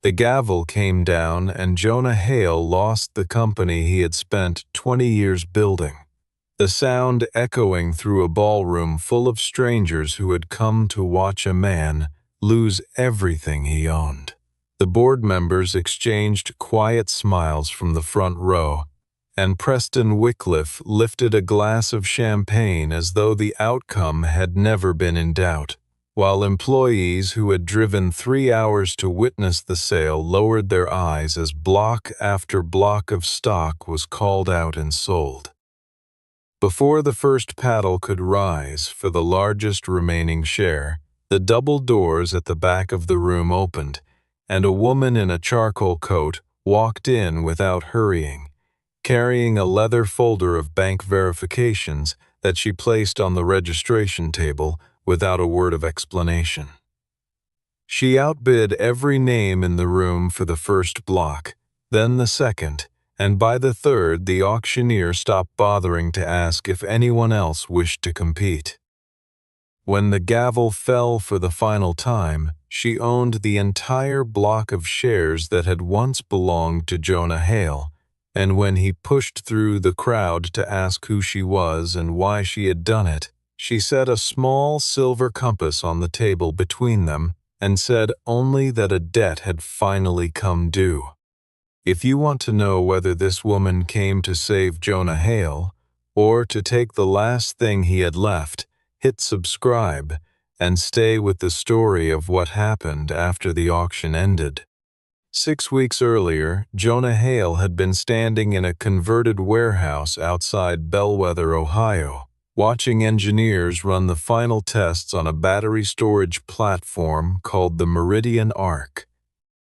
The gavel came down and Jonah Hale lost the company he had spent 20 years building, the sound echoing through a ballroom full of strangers who had come to watch a man lose everything he owned. The board members exchanged quiet smiles from the front row, and Preston Wycliffe lifted a glass of champagne as though the outcome had never been in doubt, while employees who had driven 3 hours to witness the sale lowered their eyes as block after block of stock was called out and sold. Before the first paddle could rise for the largest remaining share, the double doors at the back of the room opened, and a woman in a charcoal coat walked in without hurrying, carrying a leather folder of bank verifications that she placed on the registration table without a word of explanation. She outbid every name in the room for the first block, then the second, and by the third the auctioneer stopped bothering to ask if anyone else wished to compete. When the gavel fell for the final time, she owned the entire block of shares that had once belonged to Jonah Hale, and when he pushed through the crowd to ask who she was and why she had done it, she set a small silver compass on the table between them and said only that a debt had finally come due. If you want to know whether this woman came to save Jonah Hale or to take the last thing he had left, hit subscribe and stay with the story of what happened after the auction ended. 6 weeks earlier, Jonah Hale had been standing in a converted warehouse outside Bellwether, Ohio, watching engineers run the final tests on a battery storage platform called the Meridian Arc,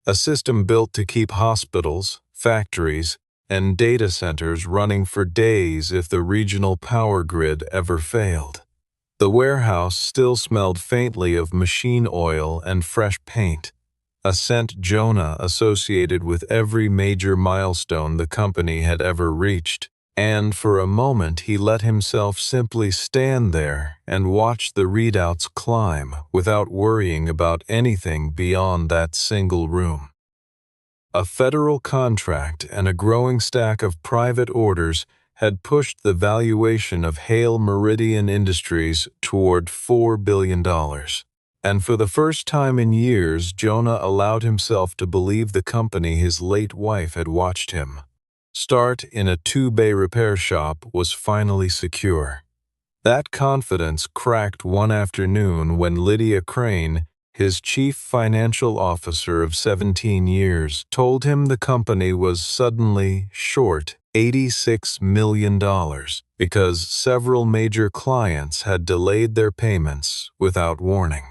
a system built to keep hospitals, factories, and data centers running for days if the regional power grid ever failed. The warehouse still smelled faintly of machine oil and fresh paint, a scent Jonah associated with every major milestone the company had ever reached, and for a moment he let himself simply stand there and watch the readouts climb without worrying about anything beyond that single room. A federal contract and a growing stack of private orders had pushed the valuation of Hail Meridian Industries toward $4 billion. And for the first time in years, Jonah allowed himself to believe the company his late wife had watched him start in a 2-bay repair shop was finally secure. That confidence cracked one afternoon when Lydia Crane, his chief financial officer of 17 years, told him the company was suddenly short $86 million because several major clients had delayed their payments without warning.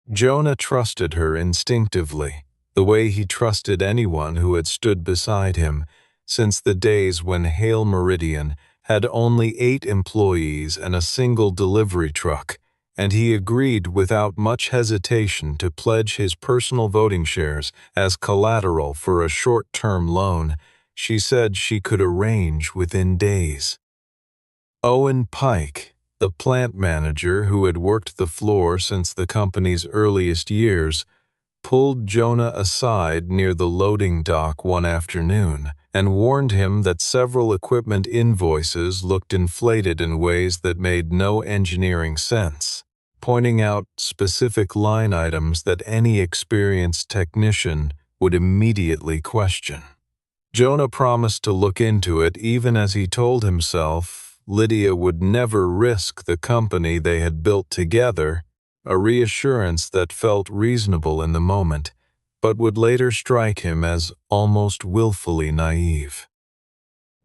Jonah trusted her instinctively, the way he trusted anyone who had stood beside him since the days when Hail Meridian had only 8 employees and a single delivery truck, and he agreed without much hesitation to pledge his personal voting shares as collateral for a short-term loan she said she could arrange within days. Owen Pike, the plant manager who had worked the floor since the company's earliest years, pulled Jonah aside near the loading dock one afternoon and warned him that several equipment invoices looked inflated in ways that made no engineering sense, pointing out specific line items that any experienced technician would immediately question. Jonah promised to look into it even as he told himself Lydia would never risk the company they had built together, a reassurance that felt reasonable in the moment, but would later strike him as almost willfully naive.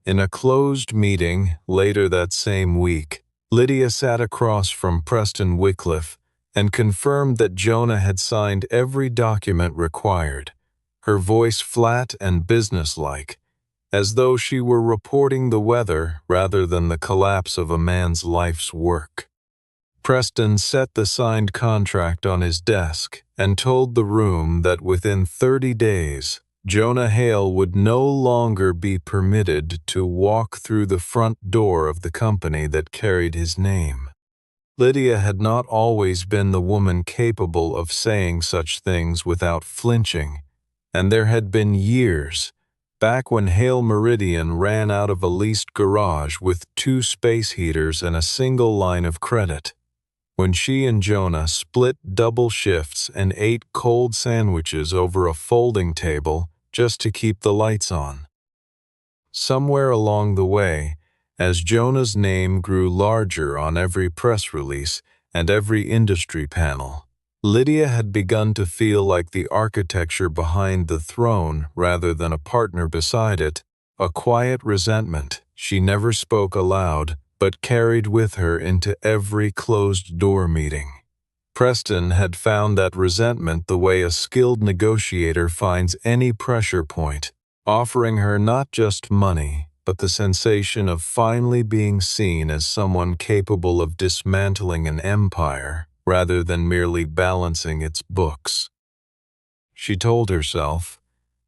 In a closed meeting later that same week, Lydia sat across from Preston Wycliffe and confirmed that Jonah had signed every document required, her voice flat and businesslike, as though she were reporting the weather rather than the collapse of a man's life's work. Preston set the signed contract on his desk and told the room that within 30 days, Jonah Hale would no longer be permitted to walk through the front door of the company that carried his name. Lydia had not always been the woman capable of saying such things without flinching, And there had been years, back when Hail Meridian ran out of a leased garage with 2 space heaters and a single line of credit, when she and Jonah split double shifts and ate cold sandwiches over a folding table just to keep the lights on. Somewhere along the way, as Jonah's name grew larger on every press release and every industry panel, Lydia had begun to feel like the architecture behind the throne rather than a partner beside it, a quiet resentment she never spoke aloud but carried with her into every closed-door meeting. Preston had found that resentment the way a skilled negotiator finds any pressure point, offering her not just money, but the sensation of finally being seen as someone capable of dismantling an empire rather than merely balancing its books. She told herself,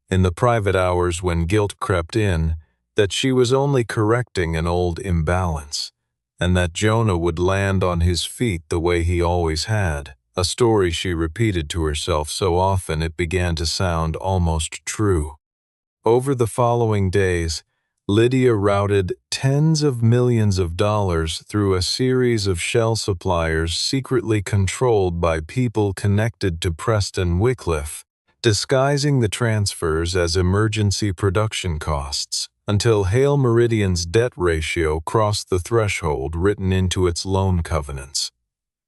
in the private hours when guilt crept in, that she was only correcting an old imbalance, and that Jonah would land on his feet the way he always had, a story she repeated to herself so often it began to sound almost true. Over the following days, Lydia routed tens of millions of dollars through a series of shell suppliers secretly controlled by people connected to Preston Wycliffe, disguising the transfers as emergency production costs, until Hail Meridian's debt ratio crossed the threshold written into its loan covenants.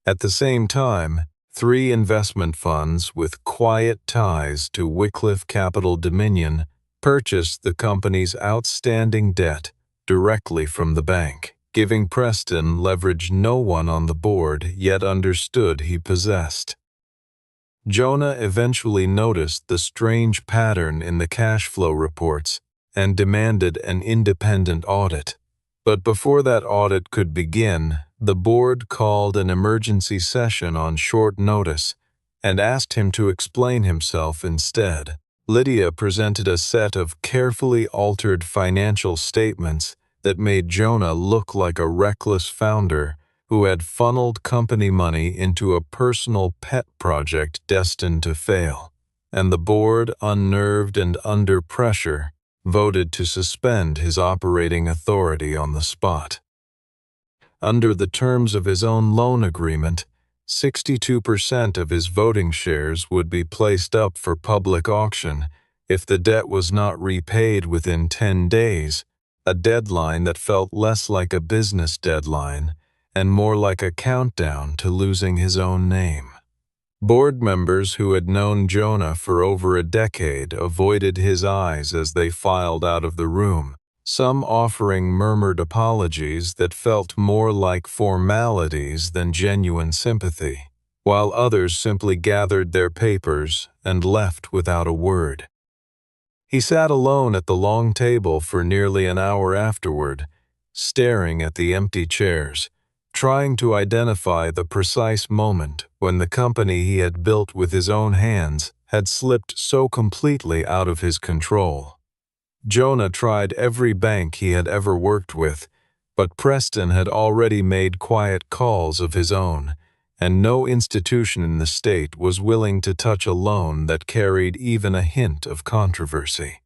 At the same time, 3 investment funds with quiet ties to Wycliffe Capital Dominion purchased the company's outstanding debt directly from the bank, giving Preston leverage no one on the board yet understood he possessed. Jonah eventually noticed the strange pattern in the cash flow reports and demanded an independent audit. But before that audit could begin, the board called an emergency session on short notice and asked him to explain himself instead. Lydia presented a set of carefully altered financial statements that made Jonah look like a reckless founder who had funneled company money into a personal pet project destined to fail, and the board, unnerved and under pressure, voted to suspend his operating authority on the spot. Under the terms of his own loan agreement, 62% of his voting shares would be placed up for public auction if the debt was not repaid within 10 days, a deadline that felt less like a business deadline and more like a countdown to losing his own name. Board members who had known Jonah for over a decade avoided his eyes as they filed out of the room, some offering murmured apologies that felt more like formalities than genuine sympathy, while others simply gathered their papers and left without a word. He sat alone at the long table for nearly an hour afterward, staring at the empty chairs, trying to identify the precise moment when the company he had built with his own hands had slipped so completely out of his control. Jonah tried every bank he had ever worked with, but Preston had already made quiet calls of his own, and no institution in the state was willing to touch a loan that carried even a hint of controversy.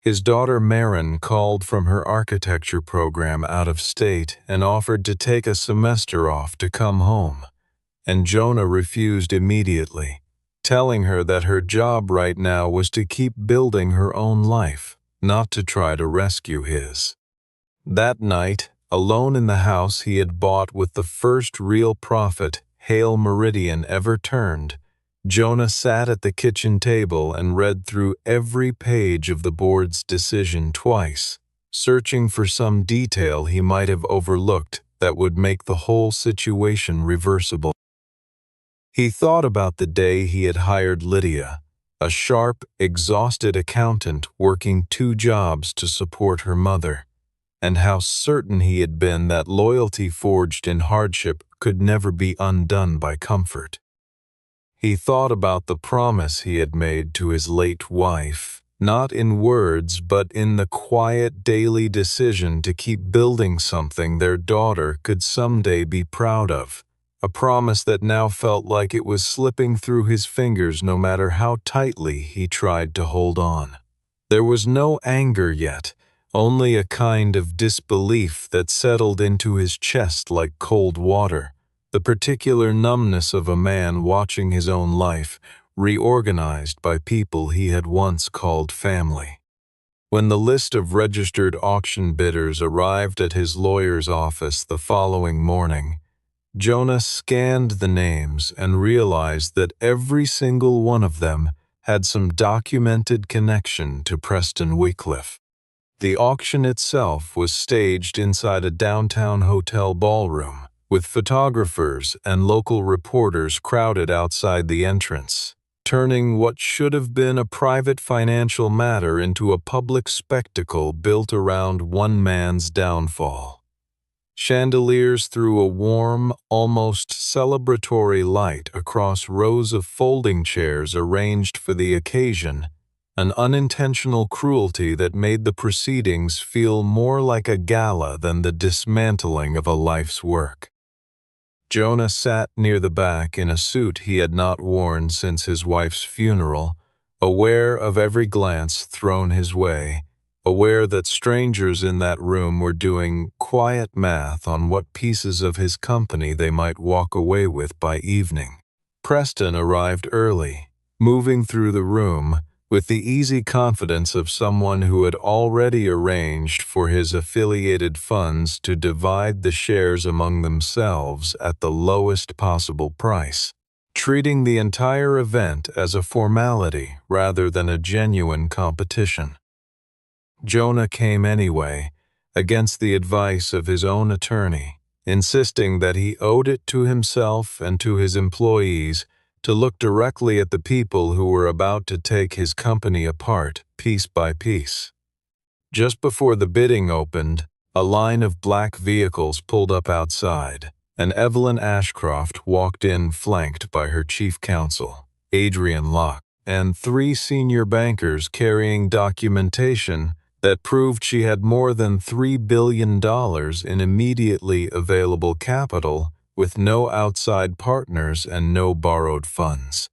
His daughter Marin called from her architecture program out of state and offered to take a semester off to come home, and Jonah refused immediately, telling her that her job right now was to keep building her own life, not to try to rescue his. That night, alone in the house he had bought with the first real profit Hail Meridian ever turned, Jonah sat at the kitchen table and read through every page of the board's decision twice, searching for some detail he might have overlooked that would make the whole situation reversible. He thought about the day he had hired Lydia, a sharp, exhausted accountant working 2 jobs to support her mother, and how certain he had been that loyalty forged in hardship could never be undone by comfort. He thought about the promise he had made to his late wife, not in words but in the quiet daily decision to keep building something their daughter could someday be proud of, a promise that now felt like it was slipping through his fingers no matter how tightly he tried to hold on. There was no anger yet, only a kind of disbelief that settled into his chest like cold water, the particular numbness of a man watching his own life reorganized by people he had once called family. When the list of registered auction bidders arrived at his lawyer's office the following morning, Jonah scanned the names and realized that every single one of them had some documented connection to Preston Wycliffe. The auction itself was staged inside a downtown hotel ballroom, with photographers and local reporters crowded outside the entrance, turning what should have been a private financial matter into a public spectacle built around one man's downfall. Chandeliers threw a warm, almost celebratory light across rows of folding chairs arranged for the occasion, an unintentional cruelty that made the proceedings feel more like a gala than the dismantling of a life's work. Jonah sat near the back in a suit he had not worn since his wife's funeral, aware of every glance thrown his way, aware that strangers in that room were doing quiet math on what pieces of his company they might walk away with by evening. Preston arrived early, moving through the room with the easy confidence of someone who had already arranged for his affiliated funds to divide the shares among themselves at the lowest possible price, treating the entire event as a formality rather than a genuine competition. Jonah came anyway, against the advice of his own attorney, insisting that he owed it to himself and to his employees to look directly at the people who were about to take his company apart piece by piece. Just before the bidding opened, a line of black vehicles pulled up outside, and Evelyn Ashcraft walked in flanked by her chief counsel, Adrian Locke, and 3 senior bankers carrying documentation that proved she had more than $3 billion in immediately available capital with no outside partners and no borrowed funds.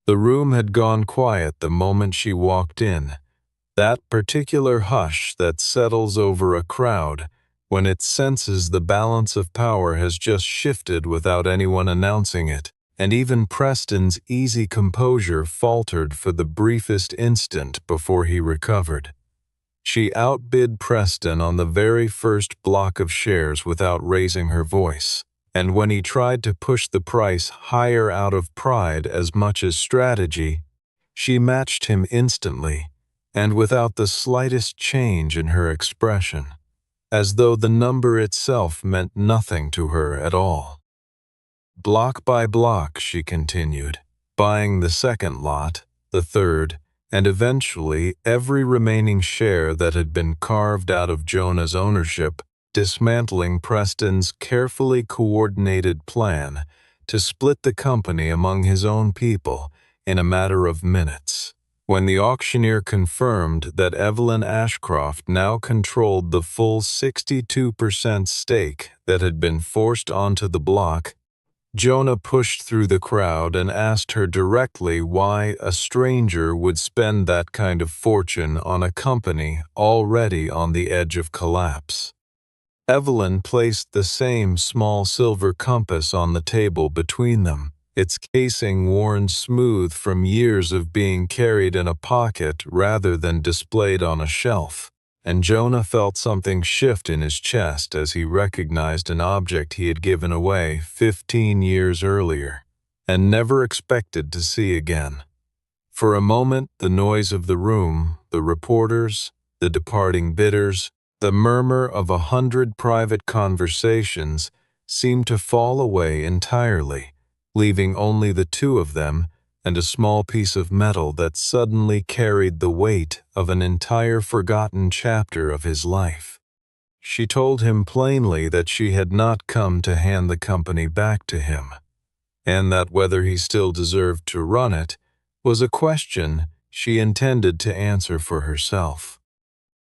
The room had gone quiet the moment she walked in, that particular hush that settles over a crowd when it senses the balance of power has just shifted without anyone announcing it, and even Preston's easy composure faltered for the briefest instant before he recovered. She outbid Preston on the very first block of shares without raising her voice, and when he tried to push the price higher out of pride as much as strategy, she matched him instantly, and without the slightest change in her expression, as though the number itself meant nothing to her at all. Block by block, she continued, buying the second lot, the third, and eventually every remaining share that had been carved out of Jonah's ownership, dismantling Preston's carefully coordinated plan to split the company among his own people in a matter of minutes. When the auctioneer confirmed that Evelyn Ashcraft now controlled the full 62% stake that had been forced onto the block, Jonah pushed through the crowd and asked her directly why a stranger would spend that kind of fortune on a company already on the edge of collapse. Evelyn placed the same small silver compass on the table between them, its casing worn smooth from years of being carried in a pocket rather than displayed on a shelf, and Jonah felt something shift in his chest as he recognized an object he had given away 15 years earlier and never expected to see again. For a moment, the noise of the room, the reporters, the departing bidders, the murmur of 100 private conversations seemed to fall away entirely, leaving only the 2 of them and a small piece of metal that suddenly carried the weight of an entire forgotten chapter of his life. She told him plainly that she had not come to hand the company back to him, and that whether he still deserved to run it was a question she intended to answer for herself.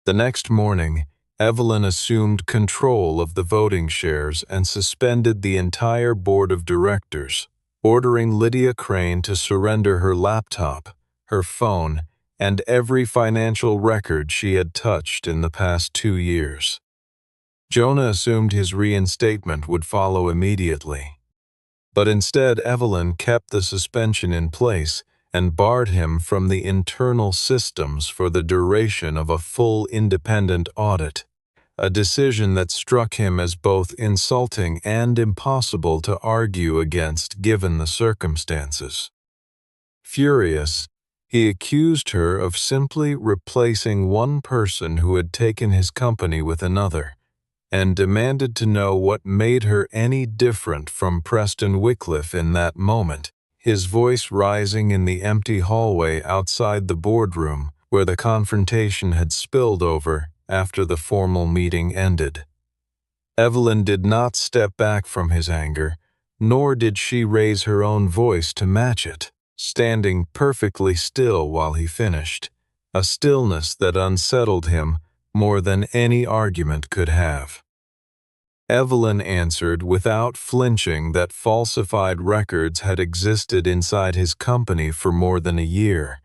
The next morning, Evelyn assumed control of the voting shares and suspended the entire board of directors, ordering Lydia Crane to surrender her laptop, her phone, and every financial record she had touched in the past 2 years. Jonah assumed his reinstatement would follow immediately. But instead, Evelyn kept the suspension in place and barred him from the internal systems for the duration of a full independent audit, a decision that struck him as both insulting and impossible to argue against given the circumstances. Furious, he accused her of simply replacing one person who had taken his company with another, and demanded to know what made her any different from Preston Wycliffe in that moment, his voice rising in the empty hallway outside the boardroom where the confrontation had spilled over after the formal meeting ended. Evelyn did not step back from his anger, nor did she raise her own voice to match it, standing perfectly still while he finished, a stillness that unsettled him more than any argument could have. Evelyn answered without flinching that falsified records had existed inside his company for more than a year,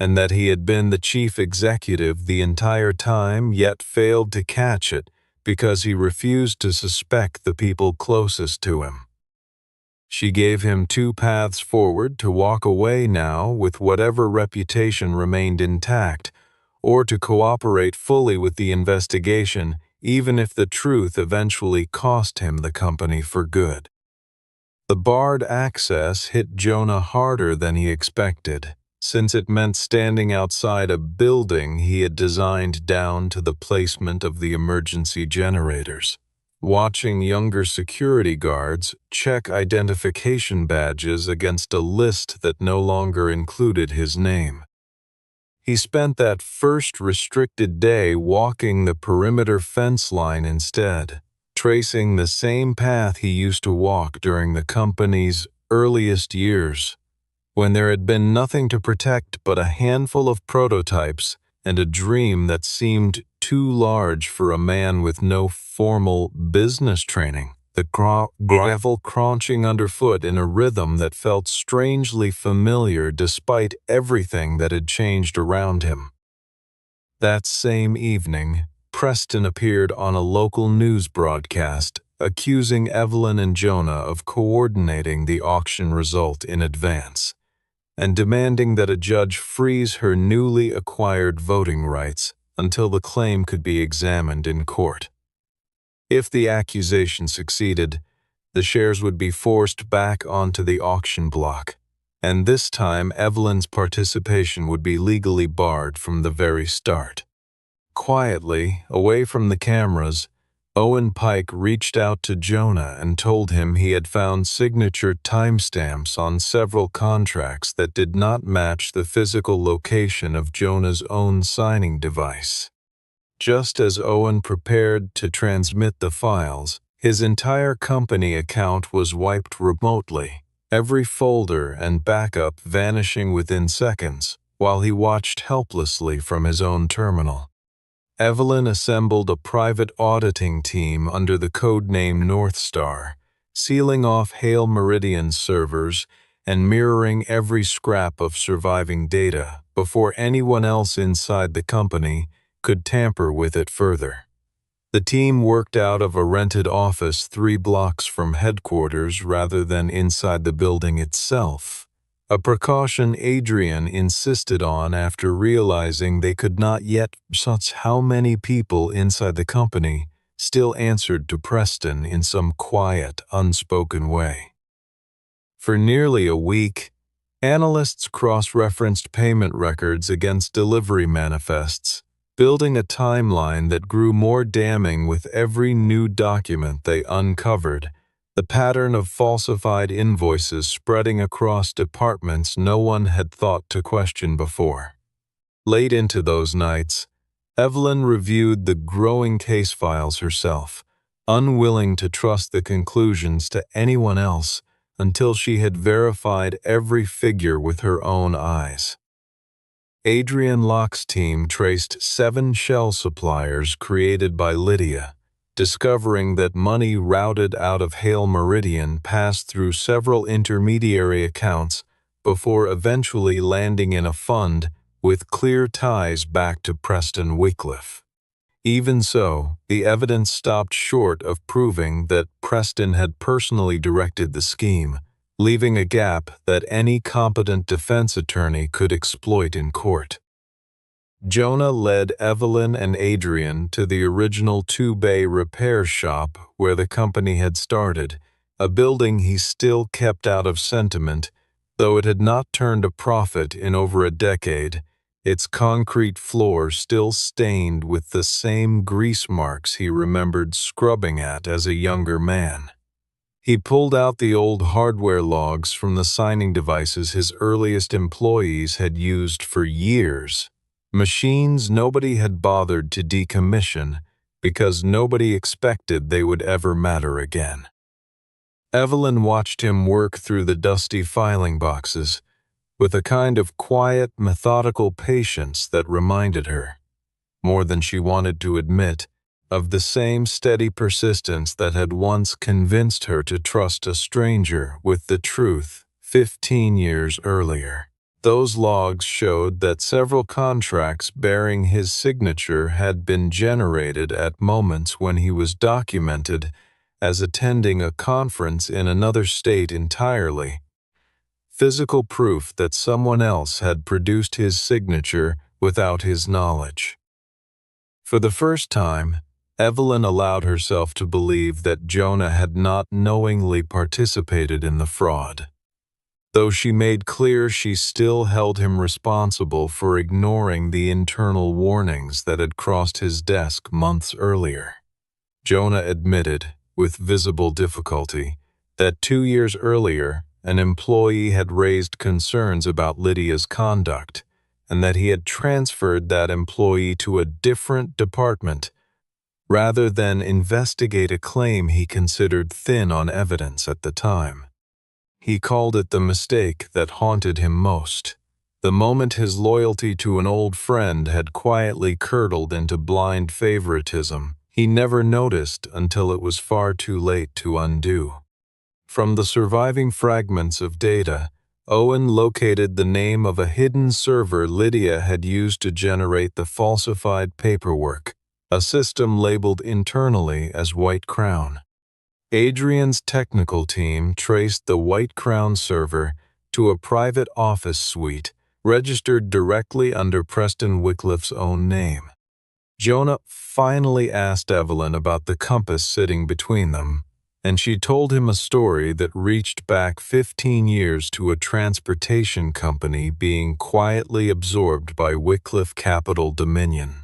and that he had been the chief executive the entire time yet failed to catch it because he refused to suspect the people closest to him. She gave him two paths forward: to walk away now with whatever reputation remained intact, or to cooperate fully with the investigation, even if the truth eventually cost him the company for good. The barred access hit Jonah harder than he expected, since it meant standing outside a building he had designed down to the placement of the emergency generators, watching younger security guards check identification badges against a list that no longer included his name. He spent that first restricted day walking the perimeter fence line instead, tracing the same path he used to walk during the company's earliest years, when there had been nothing to protect but a handful of prototypes and a dream that seemed too large for a man with no formal business training, the gravel crunching underfoot in a rhythm that felt strangely familiar despite everything that had changed around him. That same evening, Preston appeared on a local news broadcast, accusing Evelyn and Jonah of coordinating the auction result in advance, and demanding that a judge freeze her newly acquired voting rights until the claim could be examined in court. If the accusation succeeded, the shares would be forced back onto the auction block, and this time Evelyn's participation would be legally barred from the very start. Quietly, away from the cameras, Owen Pike reached out to Jonah and told him he had found signature timestamps on several contracts that did not match the physical location of Jonah's own signing device. Just as Owen prepared to transmit the files, his entire company account was wiped remotely, every folder and backup vanishing within seconds, while he watched helplessly from his own terminal. Evelyn assembled a private auditing team under the codename North Star, sealing off Hail Meridian servers and mirroring every scrap of surviving data before anyone else inside the company could tamper with it further. The team worked out of a rented office 3 blocks from headquarters rather than inside the building itself, a precaution Adrian insisted on after realizing they could not yet suss how many people inside the company still answered to Preston in some quiet, unspoken way. For nearly a week, analysts cross-referenced payment records against delivery manifests, building a timeline that grew more damning with every new document they uncovered, the pattern of falsified invoices spreading across departments no one had thought to question before. Late into those nights, Evelyn reviewed the growing case files herself, unwilling to trust the conclusions to anyone else until she had verified every figure with her own eyes. Adrian Locke's team traced 7 shell suppliers created by Lydia, discovering that money routed out of Hail Meridian passed through several intermediary accounts before eventually landing in a fund with clear ties back to Preston Wycliffe. Even so, the evidence stopped short of proving that Preston had personally directed the scheme, leaving a gap that any competent defense attorney could exploit in court. Jonah led Evelyn and Adrian to the original two-bay repair shop where the company had started, a building he still kept out of sentiment, though it had not turned a profit in over a decade, its concrete floor still stained with the same grease marks he remembered scrubbing at as a younger man. He pulled out the old hardware logs from the signing devices his earliest employees had used for years, machines nobody had bothered to decommission because nobody expected they would ever matter again. Evelyn watched him work through the dusty filing boxes with a kind of quiet, methodical patience that reminded her, more than she wanted to admit, of the same steady persistence that had once convinced her to trust a stranger with the truth 15 years earlier. Those logs showed that several contracts bearing his signature had been generated at moments when he was documented as attending a conference in another state entirely. Physical proof that someone else had produced his signature without his knowledge. For the first time, Evelyn allowed herself to believe that Jonah had not knowingly participated in the fraud, though she made clear she still held him responsible for ignoring the internal warnings that had crossed his desk months earlier. Jonah admitted, with visible difficulty, that 2 years earlier, an employee had raised concerns about Lydia's conduct, and that he had transferred that employee to a different department rather than investigate a claim he considered thin on evidence at the time. He called it the mistake that haunted him most, the moment his loyalty to an old friend had quietly curdled into blind favoritism he never noticed until it was far too late to undo. From the surviving fragments of data, Owen located the name of a hidden server Lydia had used to generate the falsified paperwork, a system labeled internally as White Crown. Adrian's technical team traced the White Crown server to a private office suite registered directly under Preston Wycliffe's own name. Jonah finally asked Evelyn about the compass sitting between them, and she told him a story that reached back 15 years to a transportation company being quietly absorbed by Wycliffe Capital Dominion.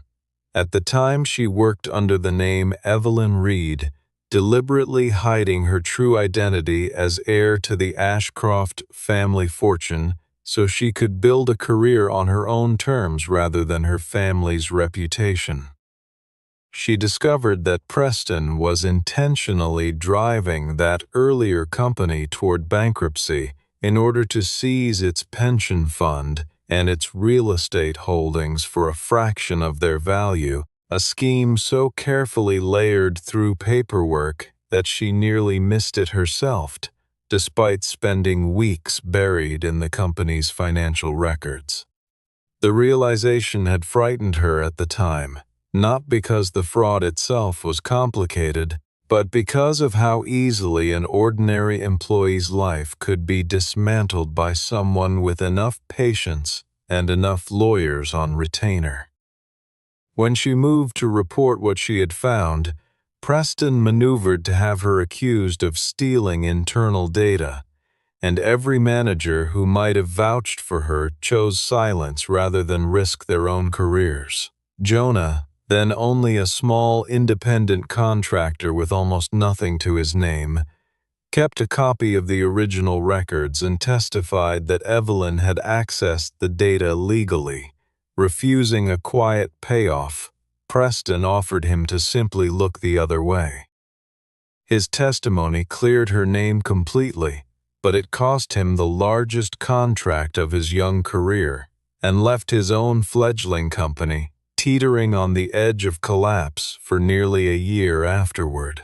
At the time, she worked under the name Evelyn Reed, deliberately hiding her true identity as heir to the Ashcroft family fortune so she could build a career on her own terms rather than her family's reputation. She discovered that Preston was intentionally driving that earlier company toward bankruptcy in order to seize its pension fund and its real estate holdings for a fraction of their value, a scheme so carefully layered through paperwork that she nearly missed it herself, despite spending weeks buried in the company's financial records. The realization had frightened her at the time, not because the fraud itself was complicated, but because of how easily an ordinary employee's life could be dismantled by someone with enough patience and enough lawyers on retainer. When she moved to report what she had found, Preston maneuvered to have her accused of stealing internal data, and every manager who might have vouched for her chose silence rather than risk their own careers. Jonah, then only a small independent contractor with almost nothing to his name, kept a copy of the original records and testified that Evelyn had accessed the data legally. Refusing a quiet payoff, Preston offered him to simply look the other way. His testimony cleared her name completely, but it cost him the largest contract of his young career, and left his own fledgling company teetering on the edge of collapse for nearly a year afterward.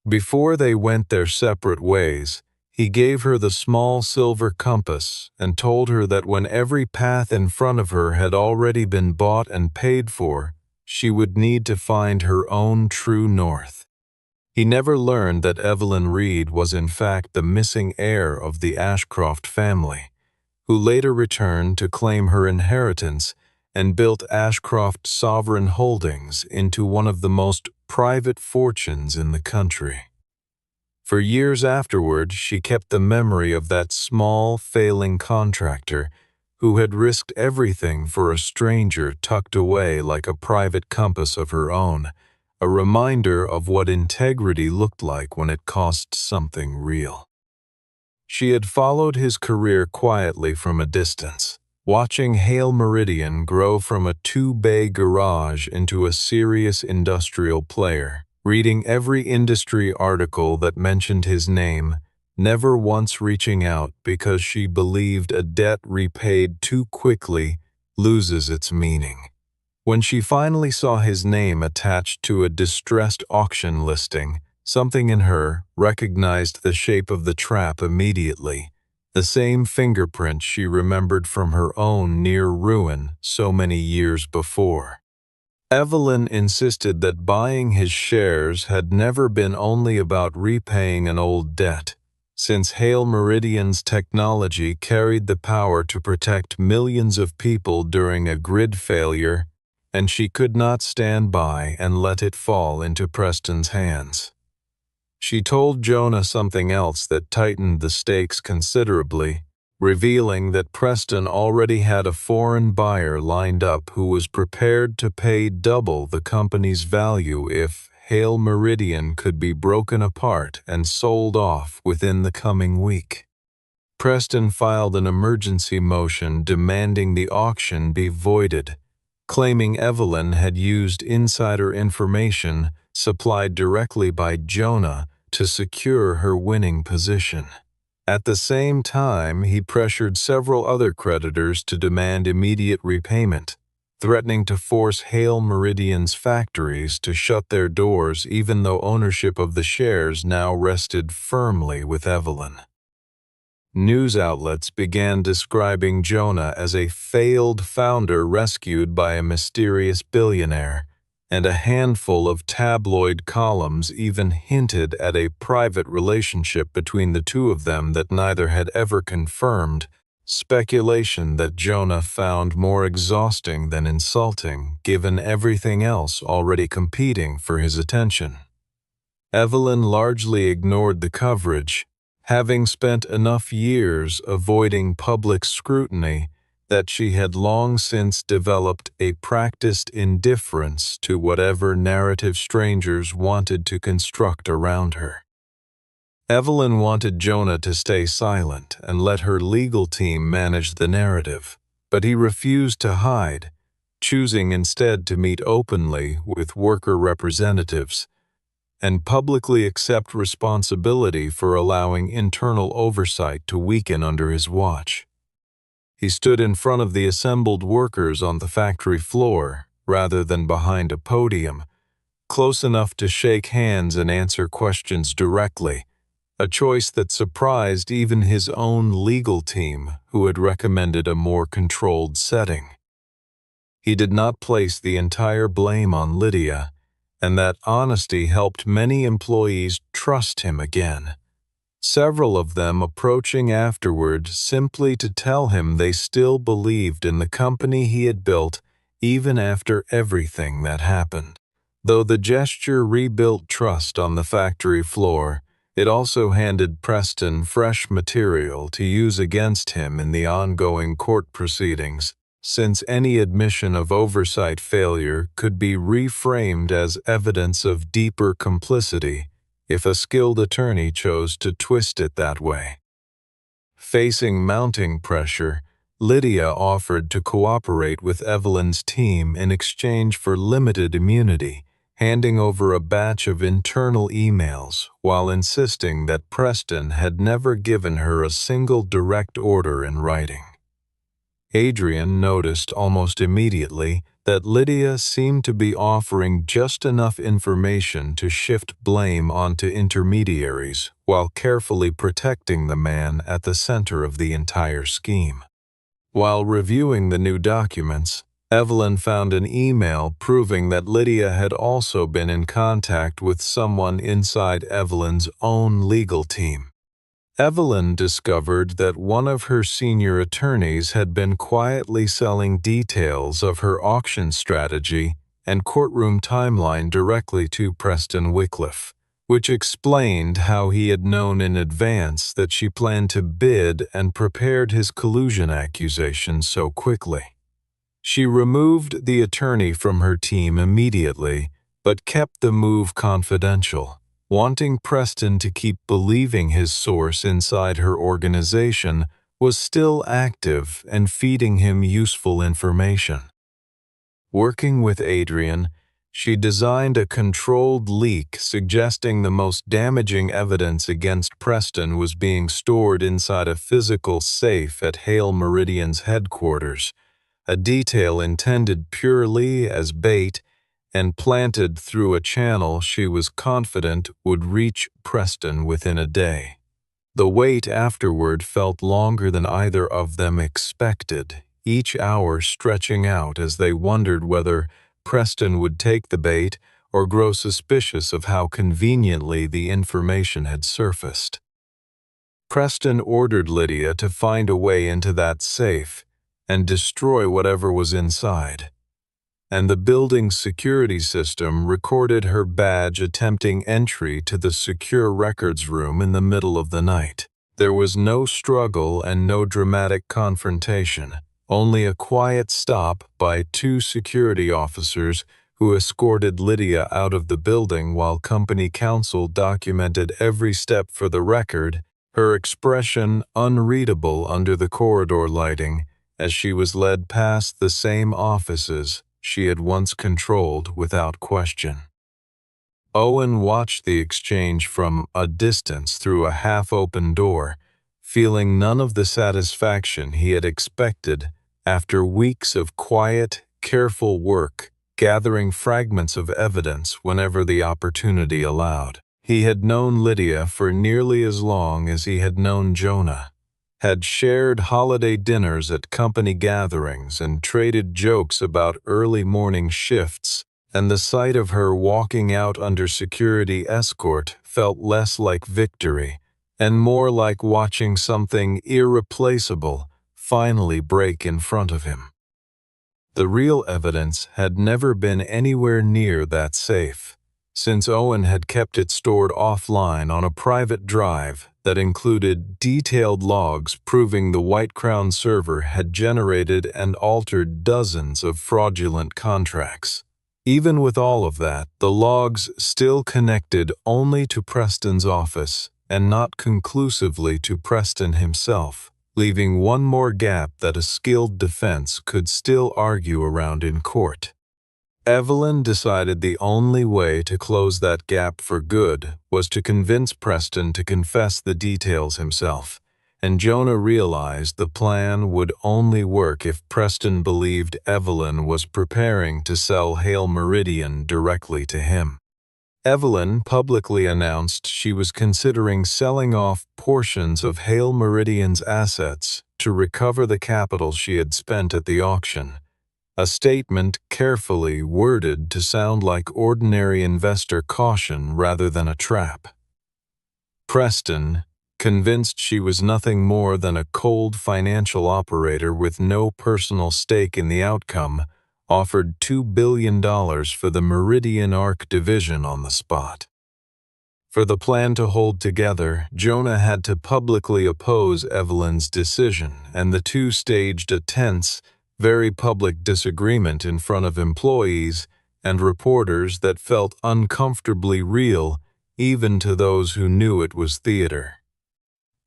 Before they went their separate ways, he gave her the small silver compass and told her that when every path in front of her had already been bought and paid for, she would need to find her own true north. He never learned that Evelyn Reed was in fact the missing heir of the Ashcroft family, who later returned to claim her inheritance and built Ashcroft Sovereign Holdings into one of the most private fortunes in the country. For years afterward, she kept the memory of that small, failing contractor who had risked everything for a stranger tucked away like a private compass of her own, a reminder of what integrity looked like when it cost something real. She had followed his career quietly from a distance, watching Hail Meridian grow from a two-bay garage into a serious industrial player, reading every industry article that mentioned his name, never once reaching out because she believed a debt repaid too quickly loses its meaning. When she finally saw his name attached to a distressed auction listing, something in her recognized the shape of the trap immediately, the same fingerprint she remembered from her own near ruin so many years before. Evelyn insisted that buying his shares had never been only about repaying an old debt, since Hail Meridian's technology carried the power to protect millions of people during a grid failure, and she could not stand by and let it fall into Preston's hands. She told Jonah something else that tightened the stakes considerably, revealing that Preston already had a foreign buyer lined up who was prepared to pay double the company's value if Hail Meridian could be broken apart and sold off within the coming week. Preston filed an emergency motion demanding the auction be voided, claiming Evelyn had used insider information supplied directly by Jonah to secure her winning position. At the same time, he pressured several other creditors to demand immediate repayment, threatening to force Hail Meridian's factories to shut their doors even though ownership of the shares now rested firmly with Evelyn. News outlets began describing Jonah as a failed founder rescued by a mysterious billionaire, and a handful of tabloid columns even hinted at a private relationship between the two of them that neither had ever confirmed, speculation that Jonah found more exhausting than insulting given everything else already competing for his attention. Evelyn largely ignored the coverage, having spent enough years avoiding public scrutiny that she had long since developed a practiced indifference to whatever narrative strangers wanted to construct around her. Evelyn wanted Jonah to stay silent and let her legal team manage the narrative, but he refused to hide, choosing instead to meet openly with worker representatives and publicly accept responsibility for allowing internal oversight to weaken under his watch. He stood in front of the assembled workers on the factory floor rather than behind a podium, close enough to shake hands and answer questions directly, a choice that surprised even his own legal team, who had recommended a more controlled setting. He did not place the entire blame on Lydia, and that honesty helped many employees trust him again, several of them approaching afterward simply to tell him they still believed in the company he had built even after everything that happened. Though the gesture rebuilt trust on the factory floor, it also handed Preston fresh material to use against him in the ongoing court proceedings, since any admission of oversight failure could be reframed as evidence of deeper complicity if a skilled attorney chose to twist it that way. Facing mounting pressure, Lydia offered to cooperate with Evelyn's team in exchange for limited immunity, handing over a batch of internal emails while insisting that Preston had never given her a single direct order in writing. Adrian noticed almost immediately that Lydia seemed to be offering just enough information to shift blame onto intermediaries while carefully protecting the man at the center of the entire scheme. While reviewing the new documents, Evelyn found an email proving that Lydia had also been in contact with someone inside Evelyn's own legal team. Evelyn discovered that one of her senior attorneys had been quietly selling details of her auction strategy and courtroom timeline directly to Preston Wycliffe, which explained how he had known in advance that she planned to bid and prepared his collusion accusation so quickly. She removed the attorney from her team immediately, but kept the move confidential, wanting Preston to keep believing his source inside her organization was still active and feeding him useful information. Working with Adrian, she designed a controlled leak suggesting the most damaging evidence against Preston was being stored inside a physical safe at Hail Meridian's headquarters, a detail intended purely as bait and planted through a channel she was confident would reach Preston within a day. The wait afterward felt longer than either of them expected, each hour stretching out as they wondered whether Preston would take the bait or grow suspicious of how conveniently the information had surfaced. Preston ordered Lydia to find a way into that safe and destroy whatever was inside, and the building's security system recorded her badge attempting entry to the secure records room in the middle of the night. There was no struggle and no dramatic confrontation, only a quiet stop by two security officers who escorted Lydia out of the building while company counsel documented every step for the record, her expression unreadable under the corridor lighting as she was led past the same offices she had once controlled without question. Owen watched the exchange from a distance through a half-open door, feeling none of the satisfaction he had expected after weeks of quiet, careful work, gathering fragments of evidence whenever the opportunity allowed. He had known Lydia for nearly as long as he had known Jonah, had shared holiday dinners at company gatherings and traded jokes about early morning shifts, and the sight of her walking out under security escort felt less like victory and more like watching something irreplaceable finally break in front of him. The real evidence had never been anywhere near that safe, since Owen had kept it stored offline on a private drive that included detailed logs proving the White Crown server had generated and altered dozens of fraudulent contracts. Even with all of that, the logs still connected only to Preston's office and not conclusively to Preston himself, leaving one more gap that a skilled defense could still argue around in court. Evelyn decided the only way to close that gap for good was to convince Preston to confess the details himself, and Jonah realized the plan would only work if Preston believed Evelyn was preparing to sell Hail Meridian directly to him. Evelyn publicly announced she was considering selling off portions of Hail Meridian's assets to recover the capital she had spent at the auction, a statement carefully worded to sound like ordinary investor caution rather than a trap. Preston, convinced she was nothing more than a cold financial operator with no personal stake in the outcome, offered $2 billion for the Meridian Arc division on the spot. For the plan to hold together, Jonah had to publicly oppose Evelyn's decision, and the two staged a tense, very public disagreement in front of employees and reporters that felt uncomfortably real even to those who knew it was theater.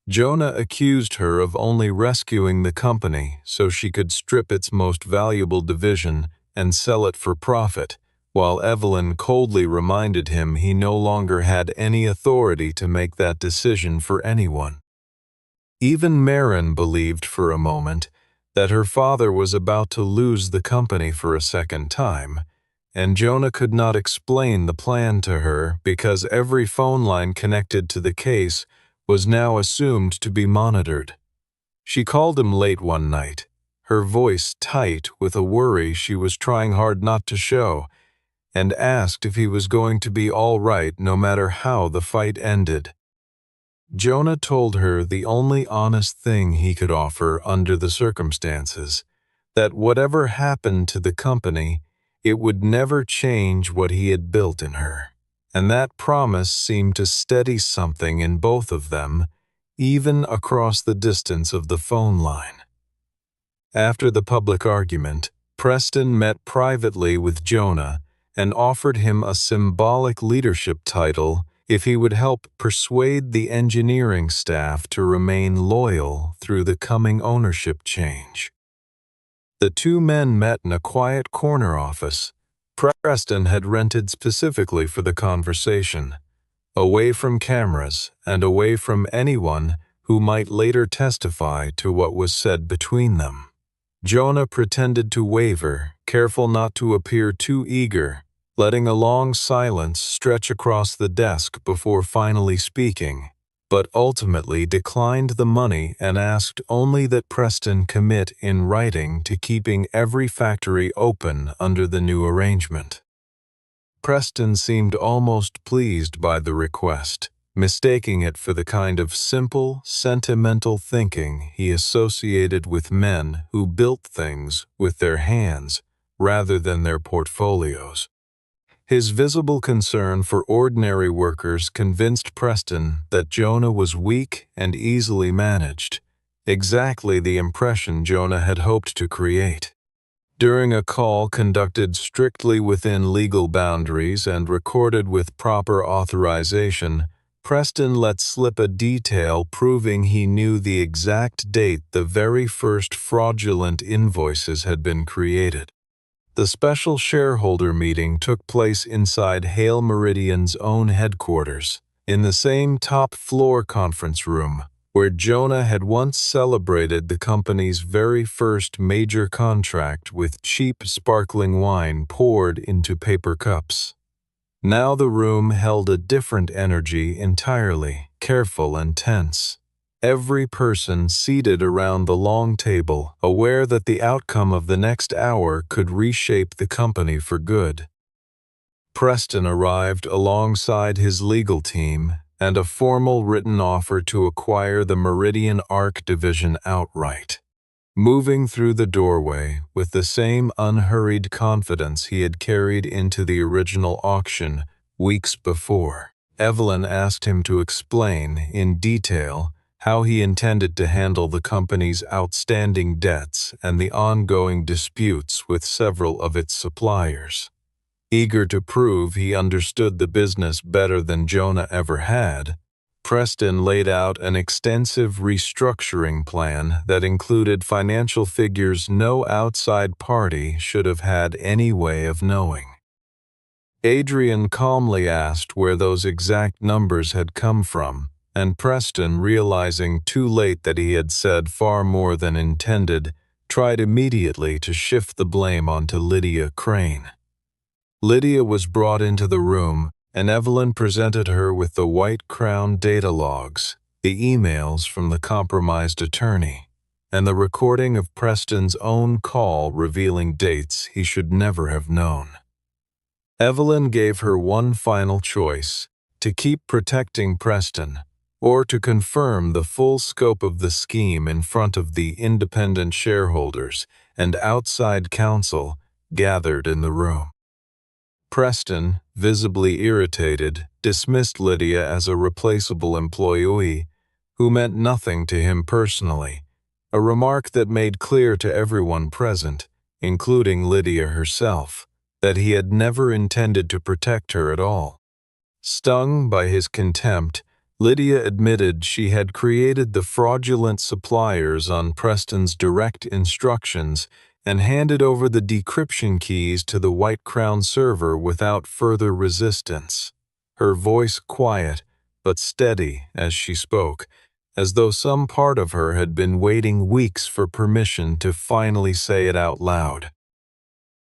Jonah accused her of only rescuing the company so she could strip its most valuable division and sell it for profit, while Evelyn coldly reminded him he no longer had any authority to make that decision for anyone. Even Marin believed for a moment that her father was about to lose the company for a second time, and Jonah could not explain the plan to her because every phone line connected to the case was now assumed to be monitored. She called him late one night, her voice tight with a worry she was trying hard not to show, and asked if he was going to be all right no matter how the fight ended. Jonah told her the only honest thing he could offer under the circumstances, that whatever happened to the company, it would never change what he had built in her, and that promise seemed to steady something in both of them, even across the distance of the phone line. After the public argument, Preston met privately with Jonah and offered him a symbolic leadership title if he would help persuade the engineering staff to remain loyal through the coming ownership change. The two men met in a quiet corner office Preston had rented specifically for the conversation, away from cameras and away from anyone who might later testify to what was said between them. Jonah pretended to waver, careful not to appear too eager, letting a long silence stretch across the desk before finally speaking, but ultimately declined the money and asked only that Preston commit in writing to keeping every factory open under the new arrangement. Preston seemed almost pleased by the request, mistaking it for the kind of simple, sentimental thinking he associated with men who built things with their hands rather than their portfolios. His visible concern for ordinary workers convinced Preston that Jonah was weak and easily managed, exactly the impression Jonah had hoped to create. During a call conducted strictly within legal boundaries and recorded with proper authorization, Preston let slip a detail proving he knew the exact date the very first fraudulent invoices had been created. The special shareholder meeting took place inside Hail Meridian's own headquarters, in the same top-floor conference room where Jonah had once celebrated the company's very first major contract with cheap sparkling wine poured into paper cups. Now the room held a different energy entirely, careful and tense. Every person seated around the long table, aware that the outcome of the next hour could reshape the company for good. Preston arrived alongside his legal team and a formal written offer to acquire the Meridian Arc division outright. Moving through the doorway with the same unhurried confidence he had carried into the original auction weeks before, Evelyn asked him to explain in detail how he intended to handle the company's outstanding debts and the ongoing disputes with several of its suppliers. Eager to prove he understood the business better than Jonah ever had, Preston laid out an extensive restructuring plan that included financial figures no outside party should have had any way of knowing. Adrian calmly asked where those exact numbers had come from, and Preston, realizing too late that he had said far more than intended, tried immediately to shift the blame onto Lydia Crane. Lydia was brought into the room, and Evelyn presented her with the White Crown data logs, the emails from the compromised attorney, and the recording of Preston's own call revealing dates he should never have known. Evelyn gave her one final choice: to keep protecting Preston, or to confirm the full scope of the scheme in front of the independent shareholders and outside counsel gathered in the room. Preston, visibly irritated, dismissed Lydia as a replaceable employee who meant nothing to him personally, a remark that made clear to everyone present, including Lydia herself, that he had never intended to protect her at all. Stung by his contempt, Lydia admitted she had created the fraudulent suppliers on Preston's direct instructions and handed over the decryption keys to the White Crown server without further resistance, her voice quiet but steady as she spoke, as though some part of her had been waiting weeks for permission to finally say it out loud.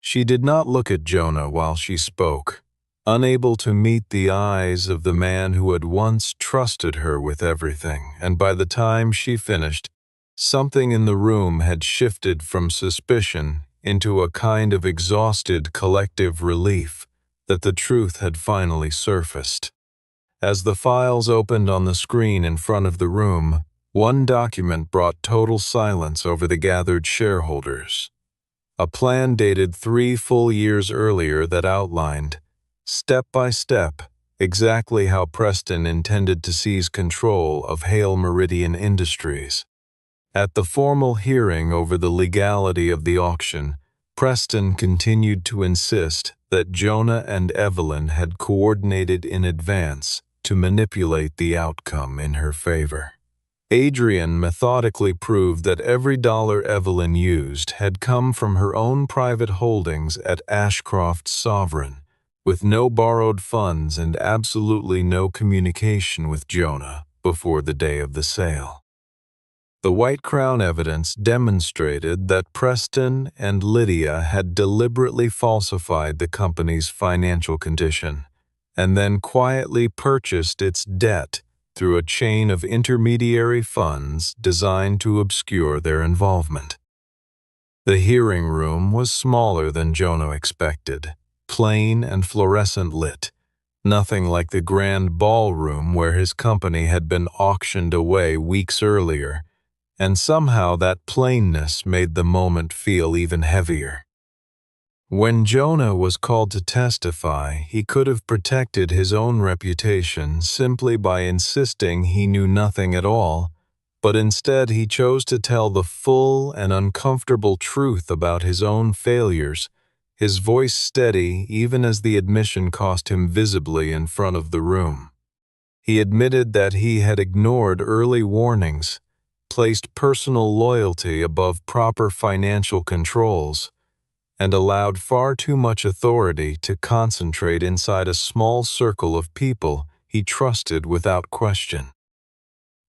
She did not look at Jonah while she spoke, unable to meet the eyes of the man who had once trusted her with everything, and by the time she finished, something in the room had shifted from suspicion into a kind of exhausted collective relief that the truth had finally surfaced. As the files opened on the screen in front of the room, one document brought total silence over the gathered shareholders. A plan dated 3 full years earlier that outlined, step by step, exactly how Preston intended to seize control of Hail Meridian Industries. At the formal hearing over the legality of the auction, Preston continued to insist that Jonah and Evelyn had coordinated in advance to manipulate the outcome in her favor. Adrian methodically proved that every dollar Evelyn used had come from her own private holdings at Ashcroft Sovereign, with no borrowed funds and absolutely no communication with Jonah before the day of the sale. The White Crown evidence demonstrated that Preston and Lydia had deliberately falsified the company's financial condition and then quietly purchased its debt through a chain of intermediary funds designed to obscure their involvement. The hearing room was smaller than Jonah expected, plain and fluorescent lit, nothing like the grand ballroom where his company had been auctioned away weeks earlier, and somehow that plainness made the moment feel even heavier. When Jonah was called to testify, he could have protected his own reputation simply by insisting he knew nothing at all, but instead he chose to tell the full and uncomfortable truth about his own failures, his voice steady even as the admission cost him visibly in front of the room. He admitted that he had ignored early warnings, placed personal loyalty above proper financial controls, and allowed far too much authority to concentrate inside a small circle of people he trusted without question.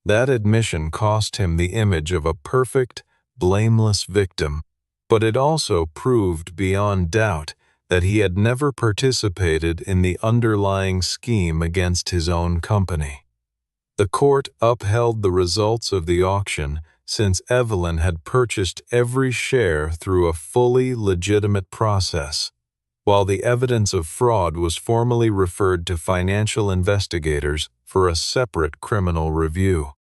That admission cost him the image of a perfect, blameless victim, but it also proved beyond doubt that he had never participated in the underlying scheme against his own company. The court upheld the results of the auction since Evelyn had purchased every share through a fully legitimate process, while the evidence of fraud was formally referred to financial investigators for a separate criminal review.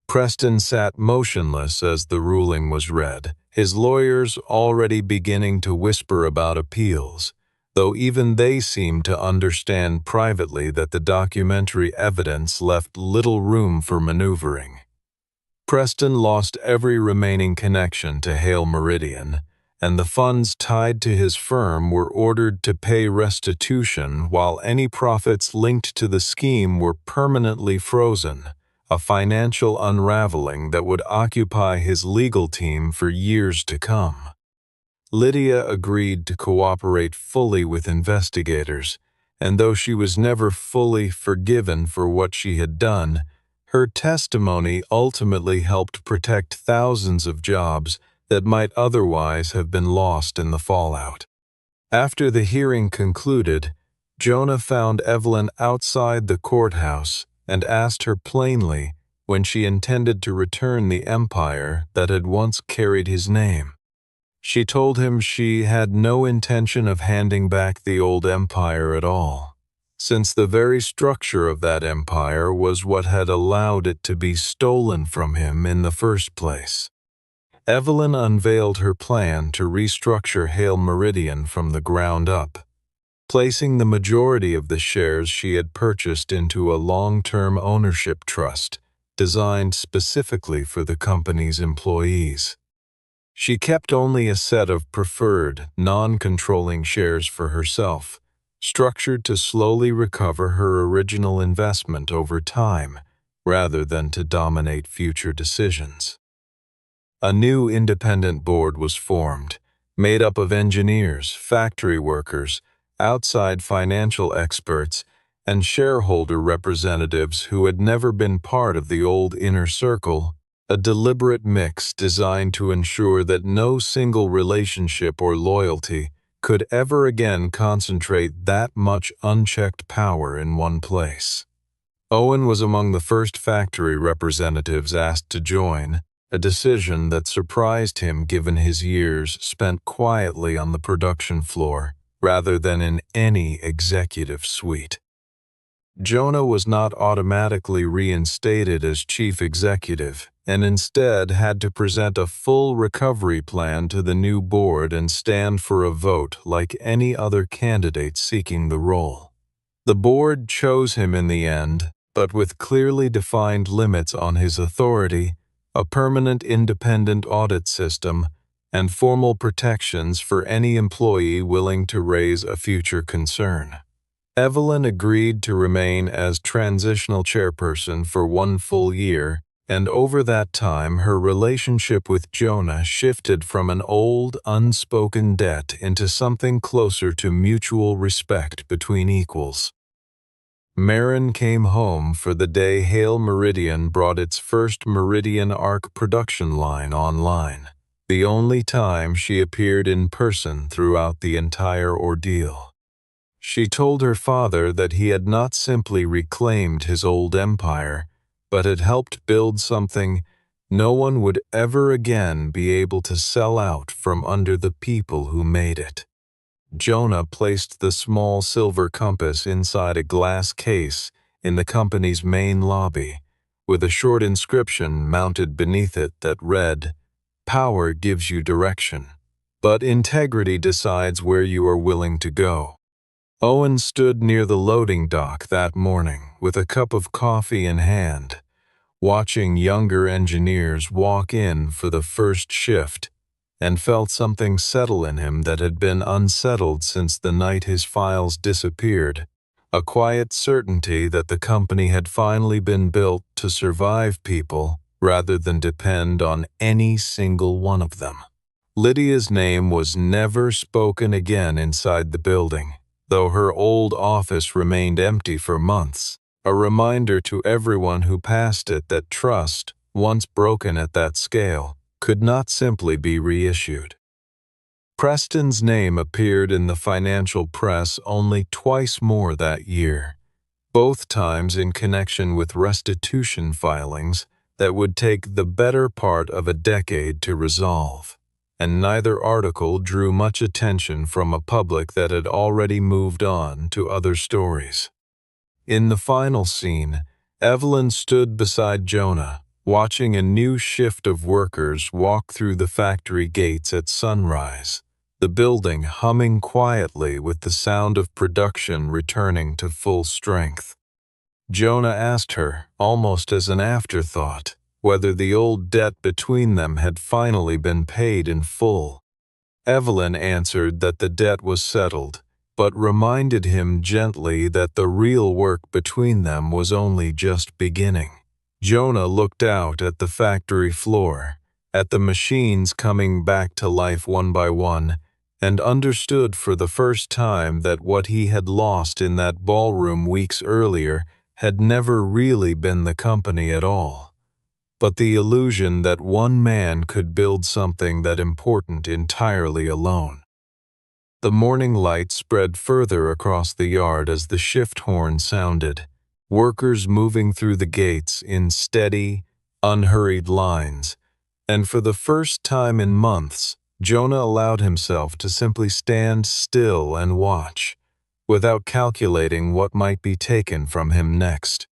Preston sat motionless as the ruling was read, his lawyers already beginning to whisper about appeals, though even they seemed to understand privately that the documentary evidence left little room for maneuvering. Preston lost every remaining connection to Hail Meridian, and the funds tied to his firm were ordered to pay restitution while any profits linked to the scheme were permanently frozen, a financial unraveling that would occupy his legal team for years to come. Lydia agreed to cooperate fully with investigators, and though she was never fully forgiven for what she had done, her testimony ultimately helped protect thousands of jobs that might otherwise have been lost in the fallout. After the hearing concluded, Jonah found Evelyn outside the courthouse and asked her plainly when she intended to return the empire that had once carried his name. She told him she had no intention of handing back the old empire at all, since the very structure of that empire was what had allowed it to be stolen from him in the first place. Evelyn unveiled her plan to restructure Hail Meridian from the ground up, placing the majority of the shares she had purchased into a long-term ownership trust designed specifically for the company's employees. She kept only a set of preferred, non-controlling shares for herself, structured to slowly recover her original investment over time, rather than to dominate future decisions. A new independent board was formed, made up of engineers, factory workers, outside financial experts, and shareholder representatives who had never been part of the old inner circle, a deliberate mix designed to ensure that no single relationship or loyalty could ever again concentrate that much unchecked power in one place. Owen was among the first factory representatives asked to join, a decision that surprised him given his years spent quietly on the production floor rather than in any executive suite. Jonah was not automatically reinstated as chief executive and instead had to present a full recovery plan to the new board and stand for a vote like any other candidate seeking the role. The board chose him in the end, but with clearly defined limits on his authority, a permanent independent audit system, and formal protections for any employee willing to raise a future concern. Evelyn agreed to remain as transitional chairperson for 1 full year, and over that time her relationship with Jonah shifted from an old, unspoken debt into something closer to mutual respect between equals. Marin came home for the day Hail Meridian brought its first Meridian Arc production line online, the only time she appeared in person throughout the entire ordeal. She told her father that he had not simply reclaimed his old empire, but had helped build something no one would ever again be able to sell out from under the people who made it. Jonah placed the small silver compass inside a glass case in the company's main lobby, with a short inscription mounted beneath it that read, "Power gives you direction, but integrity decides where you are willing to go." Owen stood near the loading dock that morning with a cup of coffee in hand, watching younger engineers walk in for the first shift, and felt something settle in him that had been unsettled since the night his files disappeared, a quiet certainty that the company had finally been built to survive people rather than depend on any single one of them. Lydia's name was never spoken again inside the building, though her old office remained empty for months, a reminder to everyone who passed it that trust, once broken at that scale, could not simply be reissued. Preston's name appeared in the financial press only twice more that year, both times in connection with restitution filings that would take the better part of a decade to resolve, and neither article drew much attention from a public that had already moved on to other stories. In the final scene, Evelyn stood beside Jonah, watching a new shift of workers walk through the factory gates at sunrise, the building humming quietly with the sound of production returning to full strength. Jonah asked her, almost as an afterthought, whether the old debt between them had finally been paid in full. Evelyn answered that the debt was settled, but reminded him gently that the real work between them was only just beginning. Jonah looked out at the factory floor, at the machines coming back to life one by one, and understood for the first time that what he had lost in that ballroom weeks earlier had never really been the company at all, but the illusion that one man could build something that important entirely alone. The morning light spread further across the yard as the shift horn sounded, workers moving through the gates in steady, unhurried lines, and for the first time in months, Jonah allowed himself to simply stand still and watch, without calculating what might be taken from him next.